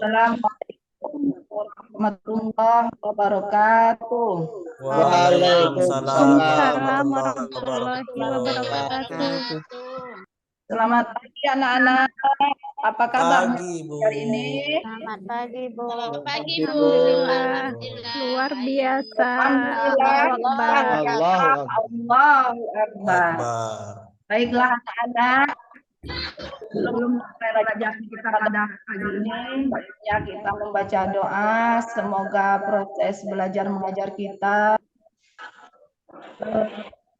Assalamualaikum warahmatullahi wabarakatuh. Waalaikumsalam Waalaikumsalam warahmatullahi warahmatullahi wabarakatuh. wabarakatuh. Selamat pagi anak-anak. Apa kabar Pagi, Bu. hari ini? Selamat pagi, Bu. Selamat pagi, Bu. Alhamdulillah. Alhamdulillah. Luar biasa. Alhamdulillah. Allahu Akbar. Allahu Akbar. Akbar. Baiklah anak-anak. Sebelum belajar kita pada pagi ini, baiknya kita membaca doa. Semoga proses belajar mengajar kita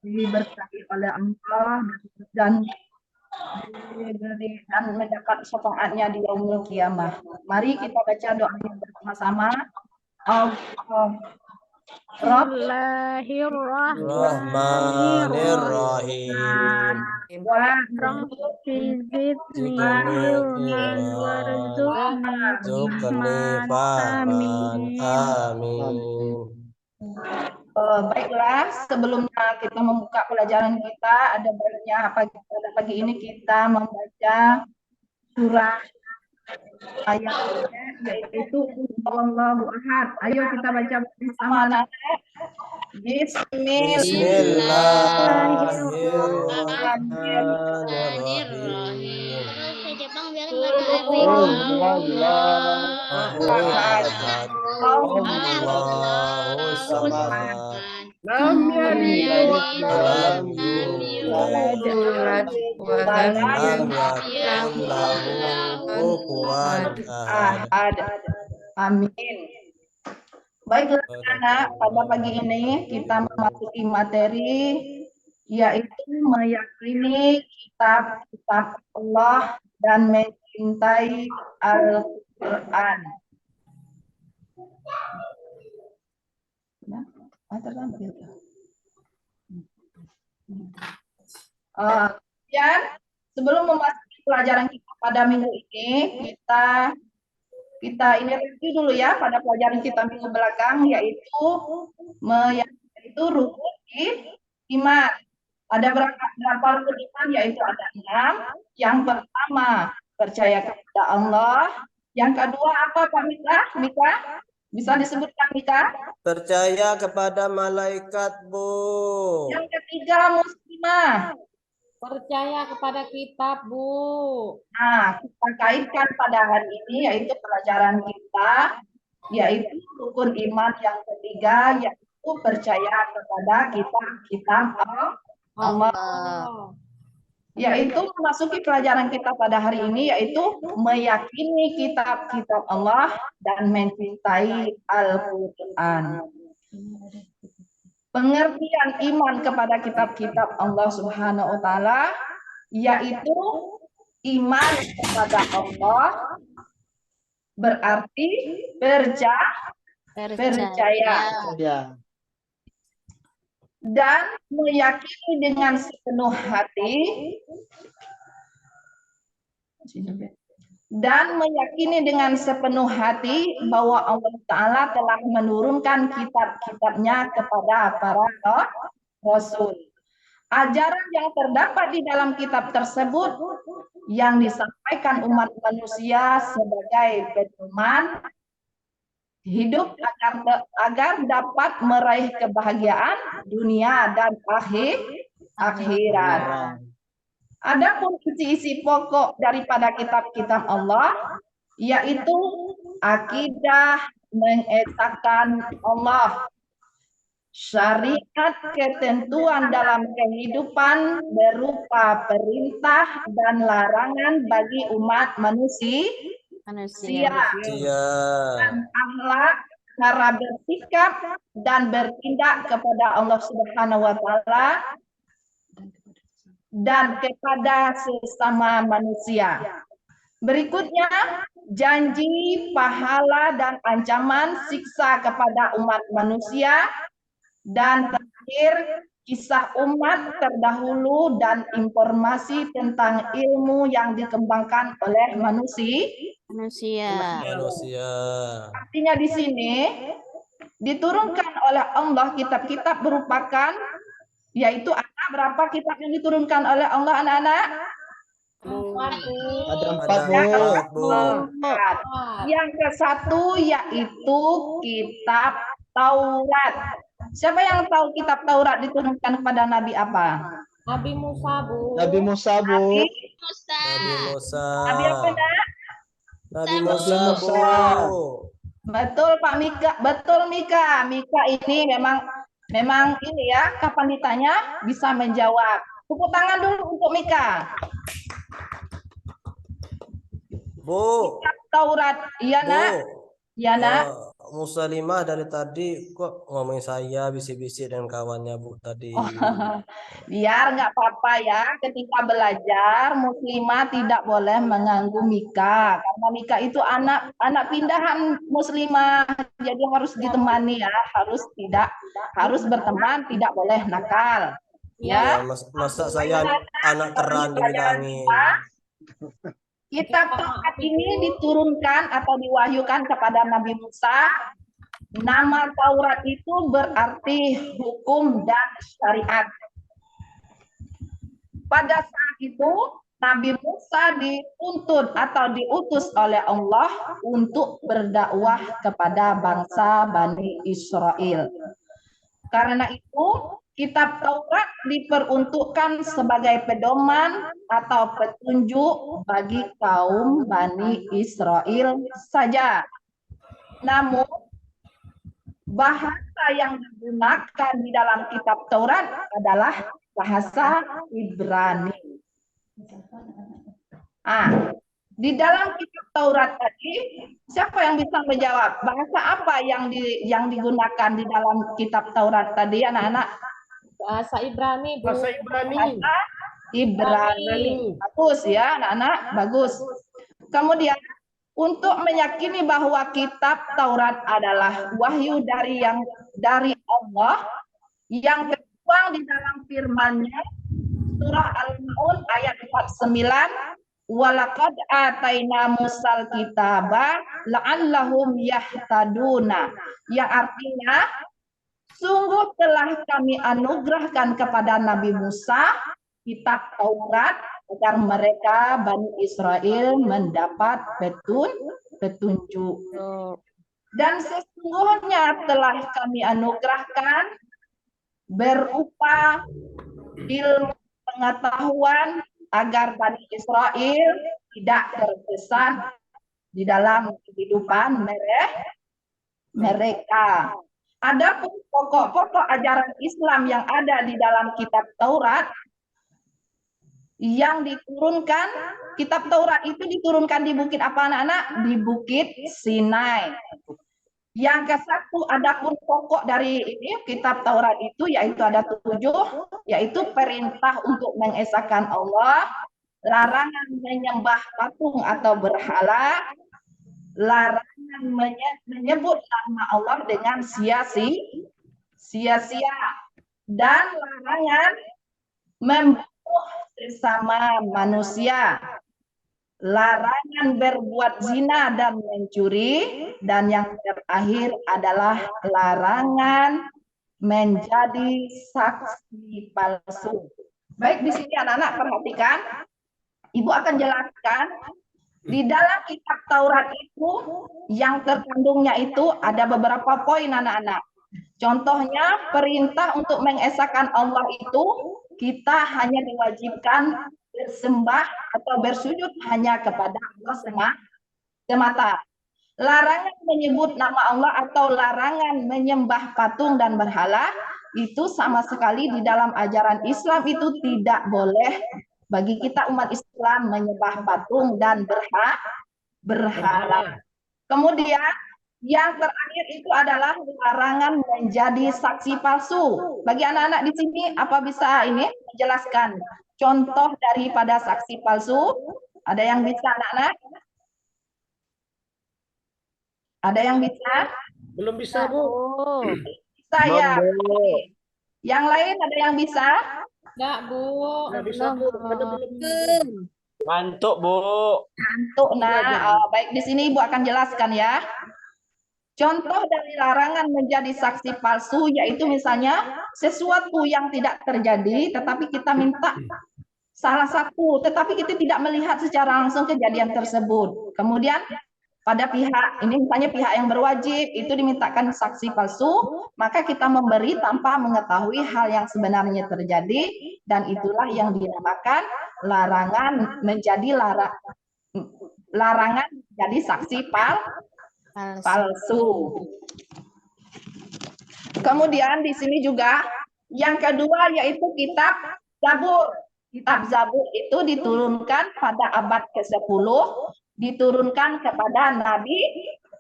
diberkahi oleh Allah dan mendapat syafaatnya di yaumul kiamah. Mari kita baca doanya bersama-sama. Bismillahirrahmanirrahim. Rabbi zidni ilman warzuqni Fahaman. Amin. Baiklah, sebelumnya kita membuka pelajaran kita, ada baiknya pada pagi ini kita membaca surah ayatnya, yaitu Allahu Ahad. Ayo kita baca bersama anak. Bismillahirrahmanirrahim. Allahu samad. Lam yalid Walam yulad walam yakun lahu kufuwan ahad. Amin. Baiklah anak, pada pagi ini kita memasuki materi yaitu meyakini kitab-kitab Allah dan mencintai Al-Quran. Kemudian sebelum memasuki pelajaran kita pada minggu ini, kita ini review dulu ya pada pelajaran kita minggu belakang, yaitu rukun iman. Ada berapa rukun iman? Yaitu ada 6. Yang pertama, percaya kepada Allah. Yang kedua apa Pak Mika? Bisa disebutkan Mika? Percaya kepada malaikat, Bu. Yang ketiga, muslimah. Percaya kepada kitab, Bu. Nah, kita kaitkan pada hari ini yaitu pelajaran kita, yaitu rukun iman yang ketiga, yaitu percaya kepada kitab Allah. Yaitu memasuki pelajaran kita pada hari ini, yaitu meyakini kitab-kitab Allah dan mencintai Al-Quran. Pengertian iman kepada kitab-kitab Allah Subhanahu wa Ta'ala yaitu iman kepada Allah berarti percaya dan meyakini dengan sepenuh hati bahwa Allah Ta'ala telah menurunkan kitab-kitabnya kepada para Rasul. Ajaran yang terdapat di dalam kitab tersebut yang disampaikan umat manusia sebagai pedoman hidup agar dapat meraih kebahagiaan dunia dan akhirat. Adapun isi-isi pokok daripada kitab-kitab Allah yaitu akidah mengesahkan Allah, syariat ketentuan dalam kehidupan berupa perintah dan larangan bagi umat manusia dan akhlak, cara bersikap dan bertindak kepada Allah Subhanahu wa Ta'ala dan kepada sesama manusia. Berikutnya, janji, pahala, dan ancaman siksa kepada umat manusia. Dan terakhir, kisah umat terdahulu dan informasi tentang ilmu yang dikembangkan oleh manusia. Artinya di sini, diturunkan oleh Allah kitab-kitab merupakan, yaitu ada berapa kitab yang diturunkan oleh Allah anak-anak? Empat, Bu. Ada Ada 4, Bu. Empat. Yang ke satu yaitu kitab Taurat. Siapa yang tahu kitab Taurat diturunkan kepada Nabi apa? Nabi Musa, Bu. Nabi Musa, Bu. Nabi, Nabi Musa. Nabi apa nak? Nabi Musa, Bu. Betul Pak Mika, betul Mika. Mika ini memang ini ya, kapan ditanya bisa menjawab. Tepuk tangan dulu untuk Mika. Bu. Kitab Taurat, iya nak? Bu. Iya nak? Muslimah dari tadi kok ngomongin saya bisik-bisik dengan kawannya Bu tadi. Biar nggak apa-apa ya, ketika belajar muslimah tidak boleh mengganggu Mika karena Mika itu anak pindahan muslimah, jadi harus ditemani ya, harus berteman, tidak boleh nakal. Ya, Masa saya anak teran dibilangin. Kitab Taurat ini diturunkan atau diwahyukan kepada Nabi Musa. Nama Taurat itu berarti hukum dan syariat. Pada saat itu Nabi Musa dituntut atau diutus oleh Allah untuk berdakwah kepada bangsa Bani Israel. Karena itu kitab Taurat diperuntukkan sebagai pedoman atau petunjuk bagi kaum Bani Israel saja. Namun bahasa yang digunakan di dalam kitab Taurat adalah bahasa Ibrani. Di dalam kitab Taurat tadi, siapa yang bisa menjawab? Bahasa apa yang digunakan di dalam kitab Taurat tadi, anak-anak? Bahasa Ibrani, Bu. Bahasa Ibrani. Bahasa Ibrani. Bagus ya, anak-anak, bagus. Kemudian untuk meyakini bahwa kitab Taurat adalah wahyu dari Allah yang tertuang di dalam firman-Nya, surah Al-Maun ayat 49, walaqad ataina musal kitaba la'allahum yahtaduna, yang artinya sungguh telah kami anugerahkan kepada Nabi Musa kitab Taurat agar mereka Bani Israel mendapat petunjuk. Dan sesungguhnya telah kami anugerahkan berupa ilmu pengetahuan agar Bani Israel tidak tersesat di dalam kehidupan mereka. Adapun pokok-pokok ajaran Islam yang ada di dalam kitab Taurat yang diturunkan, kitab Taurat itu diturunkan di bukit apa anak-anak? Di bukit Sinai. Yang ke satu, adapun pokok dari ini kitab Taurat itu yaitu ada 7, yaitu perintah untuk mengesahkan Allah, larangan menyembah patung atau berhala, larangan menyebut nama Allah dengan sia-sia, dan larangan membunuh sesama manusia, larangan berbuat zina dan mencuri, dan yang terakhir adalah larangan menjadi saksi palsu. Baik, di sini anak-anak perhatikan, Ibu akan jelaskan di dalam kitab Taurat itu yang terkandungnya itu ada beberapa poin anak-anak. Contohnya perintah untuk mengesahkan Allah itu kita hanya diwajibkan bersembah atau bersujud hanya kepada Allah semata. Larangan menyebut nama Allah atau larangan menyembah patung dan berhala itu sama sekali di dalam ajaran Islam itu tidak boleh bagi kita umat Islam menyembah patung dan berhala. Kemudian yang terakhir itu adalah larangan menjadi saksi palsu. Bagi anak-anak di sini apa bisa ini menjelaskan contoh daripada saksi palsu? Ada yang bisa anak-anak? Ada yang bisa? Belum bisa, Bu. Bisa ya. Yang lain ada yang bisa? Enggak, Bu. Nggak bisa, Bu. Ada belum. Ngantuk, Bu. Ngantuk. Nah, baik di sini Ibu akan jelaskan ya. Contoh dari larangan menjadi saksi palsu yaitu misalnya sesuatu yang tidak terjadi tetapi kita minta salah satu, tetapi kita tidak melihat secara langsung kejadian tersebut. Kemudian pada pihak ini misalnya pihak yang berwajib itu dimintakan saksi palsu, maka kita memberi tanpa mengetahui hal yang sebenarnya terjadi, dan itulah yang dinamakan larangan menjadi larangan jadi saksi palsu. Kemudian di sini juga yang kedua yaitu kitab Zabur. Kitab Zabur itu diturunkan pada abad ke-10, diturunkan kepada Nabi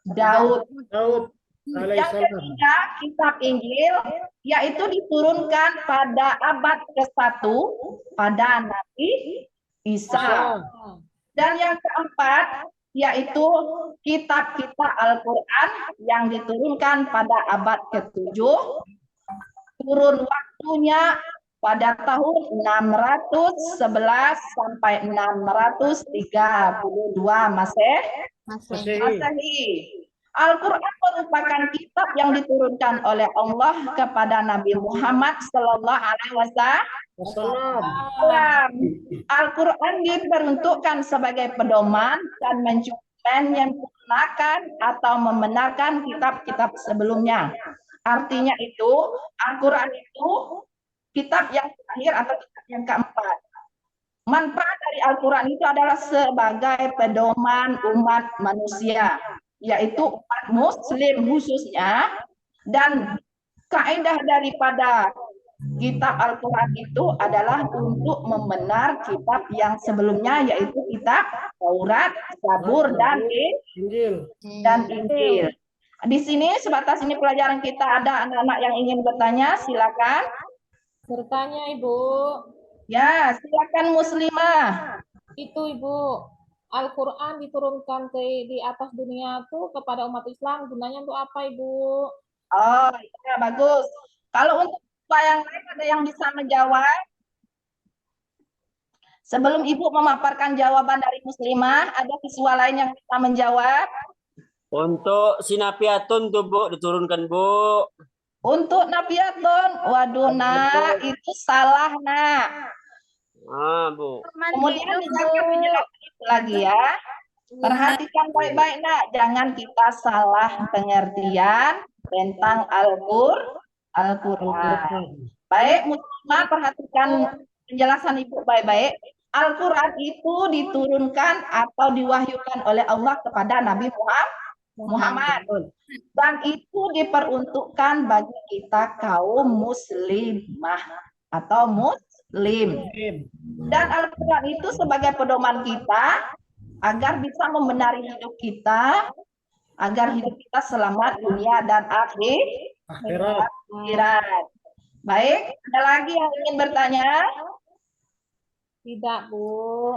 Daud. Daud Yang alaihissalam. ketiga kitab Injil yaitu diturunkan pada abad ke-1 pada Nabi Isa. Dan yang keempat yaitu kitab-kitab Al-Quran yang diturunkan pada abad ke-7, turun waktunya pada tahun 611 sampai 632 Masehi. Al-Quran merupakan kitab yang diturunkan oleh Allah kepada Nabi Muhammad Sallallahu Alaihi Wassalam. Wasallam. Al-Quran diperuntukkan sebagai pedoman dan menyempurnakan atau membenarkan kitab-kitab sebelumnya. Artinya itu, Al-Quran itu kitab yang terakhir atau kitab yang keempat. Manfaat dari Al-Quran itu adalah sebagai pedoman umat manusia, yaitu umat muslim khususnya, dan kaidah daripada kitab Al-Quran itu adalah untuk membenar kitab yang sebelumnya, yaitu kitab Taurat, Zabur, dan Injil. Di sini sebatas ini pelajaran kita, ada anak-anak yang ingin bertanya, silakan. Bertanya Ibu, Ya, silakan Muslimah. itu Ibu, Al-Quran diturunkan di atas dunia tuh kepada umat Islam, gunanya untuk apa Ibu? Oh, ya bagus. Kalau untuk yang lain ada yang bisa menjawab? Sebelum Ibu memaparkan jawaban dari Muslimah, ada siswa lain yang bisa menjawab? Untuk sinapiatun tuh Bu, diturunkan Bu. Untuk Nabiatun, waduh nak, itu salah nak. Bu. Kemudian dengarkan penjelasan itu lagi ya. Perhatikan baik-baik nak, jangan kita salah pengertian tentang Al-Quran. Baik, Muslimah, perhatikan penjelasan Ibu baik-baik. Al-Quran itu diturunkan atau diwahyukan oleh Allah kepada Nabi Muhammad. Dan itu diperuntukkan bagi kita kaum muslimah atau muslim. Dan Al-Quran itu sebagai pedoman kita agar bisa membenari hidup kita, agar hidup kita selamat dunia dan akhirat. Baik, ada lagi yang ingin bertanya? Tidak Bu.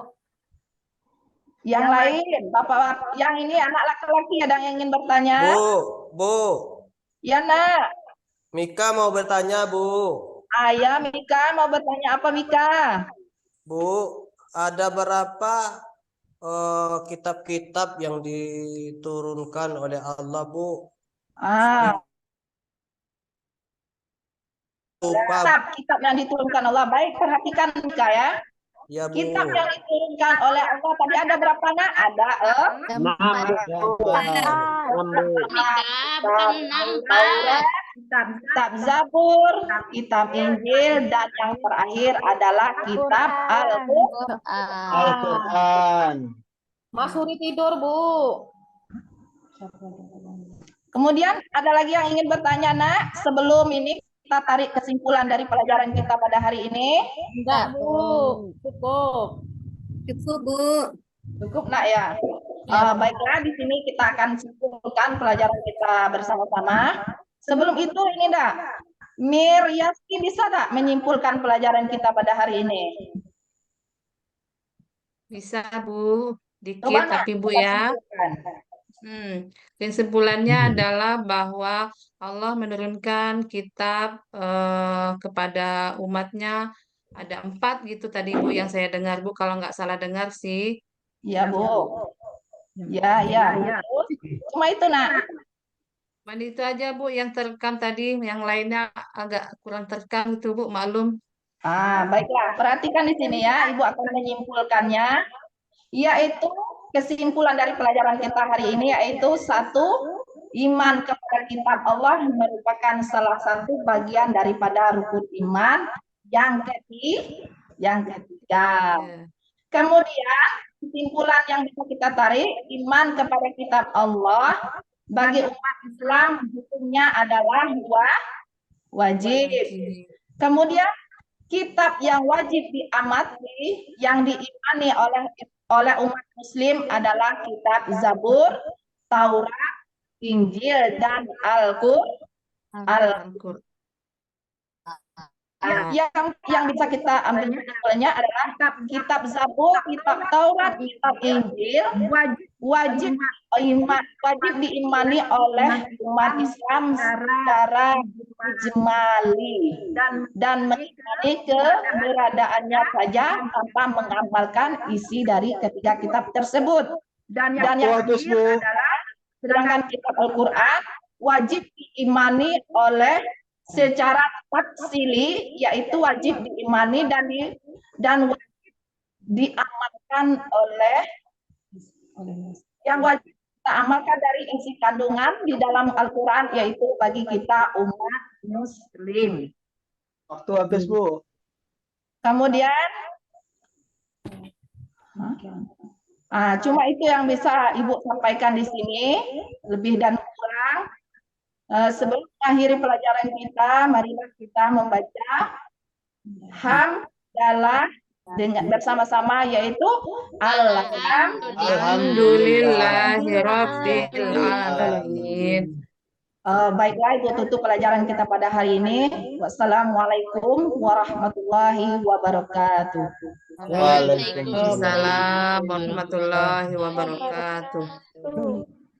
Yang lain, Bapak, yang ini anak laki-laki ada yang ingin bertanya? Bu, Ya nak. Mika mau bertanya Bu. Ayah Mika mau bertanya apa Mika? Bu, ada berapa kitab-kitab yang diturunkan oleh Allah Bu? Kitab yang diturunkan Allah. Baik, perhatikan Mika ya. Ya, Bu. Kitab yang diturunkan oleh Allah tadi ada berapa nak? Ada kitab Zabur, kitab Injil, dan yang terakhir adalah kitab Al-Quran. Mas Huri tidur Bu. Kemudian ada lagi yang ingin bertanya nak? Sebelum ini kita tarik kesimpulan dari pelajaran kita pada hari ini. Enggak Bu, cukup. Cukup Bu. Cukup nak ya. Baiklah, di sini kita akan simpulkan pelajaran kita bersama-sama. Sebelum itu ini dah, Mir Yasmin bisa tak menyimpulkan pelajaran kita pada hari ini? Bisa Bu, dikit Coba, tapi Bu kita ya. simpulkan. Kesimpulannya adalah bahwa Allah menurunkan kitab kepada umatnya ada 4 gitu tadi Bu yang saya dengar Bu, kalau nggak salah dengar sih. Ya Bu. Ya. Cuma itu nak. Cuman itu aja Bu yang terekam tadi, yang lainnya agak kurang terekam itu Bu, maklum. Baiklah, perhatikan di sini ya, Ibu akan menyimpulkannya, yaitu kesimpulan dari pelajaran kita hari ini yaitu satu, iman kepada kitab Allah merupakan salah satu bagian daripada rukun iman. Yang ketiga. Kemudian kesimpulan yang bisa kita tarik, iman kepada kitab Allah bagi umat Islam hukumnya adalah wajib. Kemudian kitab yang wajib diamati, yang diimani oleh umat Muslim adalah kitab Zabur, Taurat, Injil, dan Al-Qur'an. Yang bisa kita ambilnya adalah kitab Zabur, kitab Taurat, kitab Injil wajib diimani oleh umat Islam secara ijmali dan mengimani keberadaannya saja tanpa mengamalkan isi dari ketiga kitab tersebut. Dan yang terakhir adalah sedangkan kitab Al-Qur'an wajib diimani oleh secara tafsili, yaitu wajib diimani dan wajib diamalkan oleh yang wajib kita amalkan dari isi kandungan di dalam Al-Quran, yaitu bagi kita umat Muslim. Waktu habis, Bu. Kemudian cuma itu yang bisa Ibu sampaikan di sini, lebih dan kurang. Sebelum mengakhiri pelajaran kita, marilah kita membaca hamdalah dengan bersama-sama, yaitu Alhamdulillahirabbil alamin. Baiklah, itu tutup pelajaran kita pada hari ini. Wassalamualaikum warahmatullahi wabarakatuh. Waalaikumsalam warahmatullahi wabarakatuh.